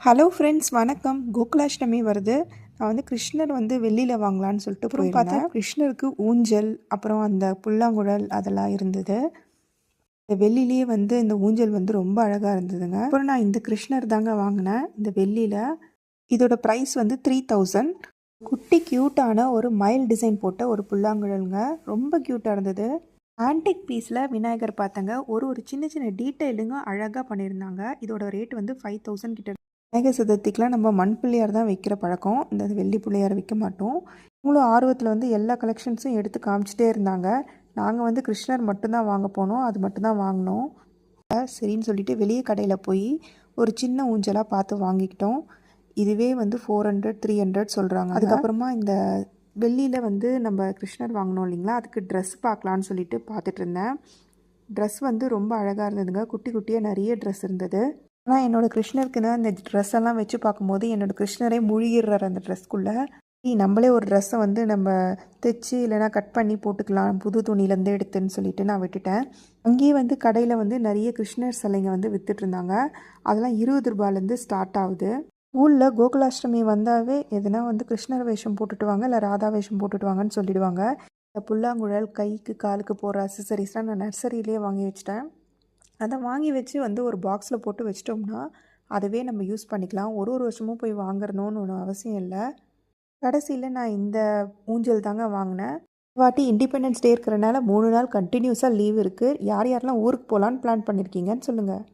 Hello friends, வணக்கம். கோகுலாஷ்டமி வருது. நான் வந்து கிருஷ்ணர் வந்து வெள்ளியில் வாங்கலான்னு சொல்லிட்டு பார்த்தா கிருஷ்ணருக்கு ஊஞ்சல், அப்புறம் அந்த புல்லாங்குழல் அதெல்லாம் இருந்தது. இந்த வெள்ளிலேயே வந்து இந்த ஊஞ்சல் வந்து ரொம்ப அழகாக இருந்ததுங்க. அப்புறம் நான் இந்த கிருஷ்ணர் தாங்க வாங்கினேன் இந்த வெள்ளியில். இதோட ப்ரைஸ் வந்து 3000. குட்டி க்யூட்டான ஒரு மயில் டிசைன் போட்ட ஒரு புல்லாங்குழலுங்க. ரொம்ப க்யூட்டாக இருந்தது. ஆன்டிக் பீஸில் விநாயகர் பார்த்தங்க. ஒரு சின்ன சின்ன டீட்டெயிலுங்க அழகாக பண்ணியிருந்தாங்க. இதோட ரேட் வந்து 5000 கிட்ட. விநாயகர் சதுர்த்திக்கெலாம் நம்ம மண் பிள்ளையார் தான் வைக்கிற பழக்கம். இந்த வெள்ளி பிள்ளையார் வைக்க மாட்டோம். இவங்களும் ஆர்வத்தில் வந்து எல்லா கலெக்ஷன்ஸும் எடுத்து காமிச்சிட்டே இருந்தாங்க. நாங்கள் வந்து கிருஷ்ணர் மட்டும்தான் வாங்க போனோம். அது மட்டும்தான் வாங்கினோம். சரின்னு சொல்லிட்டு வெளியே கடையில் போய் ஒரு சின்ன ஊஞ்சலாக பார்த்து வாங்கிக்கிட்டோம். இதுவே வந்து 400 300 சொல்கிறாங்க. அதுக்கப்புறமா இந்த வெள்ளியில் வந்து நம்ம கிருஷ்ணர் வாங்கினோம் இல்லைங்களா, அதுக்கு ட்ரெஸ் பார்க்கலான்னு சொல்லிட்டு பார்த்துட்டு இருந்தேன். ட்ரெஸ் வந்து ரொம்ப அழகாக இருந்ததுங்க. குட்டி குட்டியாக நிறைய ட்ரெஸ் இருந்தது. ஆனால் என்னோடய கிருஷ்ணருக்குன்னு அந்த ட்ரெஸ் எல்லாம் வச்சு பார்க்கும்போது என்னோடய கிருஷ்ணரே முழுகிடுறார் அந்த ட்ரெஸ்க்குள்ளே. நம்மளே ஒரு ட்ரெஸ்ஸை வந்து நம்ம தைச்சி இல்லைனா கட் பண்ணி போட்டுக்கலாம் புது துணியிலேருந்து எடுத்துன்னு சொல்லிட்டு நான் விட்டுட்டேன். அங்கேயே வந்து கடையில் வந்து நிறைய கிருஷ்ணர் சிலைங்க வந்து விற்றுட்ருந்தாங்க. அதெல்லாம் 20 ரூபாயிலேருந்து ஸ்டார்ட் ஆகுது. ஊரில் கோகுலாஷ்டமி வந்தாவே எதுனா வந்து கிருஷ்ணர் வேஷம் போட்டுட்டு வாங்க, இல்லை ராதா வேஷம் போட்டுட்டு வாங்கன்னு சொல்லிடுவாங்க. இந்த புல்லாங்குழல், கைக்கு காலுக்கு போகிற அக்சசரிஸ்லாம் நான் நர்சரியிலே வாங்கி வச்சிட்டேன். அதை வாங்கி வச்சு வந்து ஒரு பாக்ஸில் போட்டு வச்சிட்டோம்னா அதுவே நம்ம யூஸ் பண்ணிக்கலாம். ஒரு வருஷமும் போய் வாங்குறணும்னு ஒன்றும் அவசியம் இல்லை. கடைசியில் நான் இந்த ஊஞ்சல் தாங்க வாங்கினேன். வாட்டி இண்டிபெண்டன்ஸ் டே இருக்கிறனால 3 நாள் கண்டினியூஸாக லீவ் இருக்குது. யார் யாரெல்லாம் ஊருக்கு போகலான்னு பிளான் பண்ணியிருக்கீங்கன்னு சொல்லுங்கள்.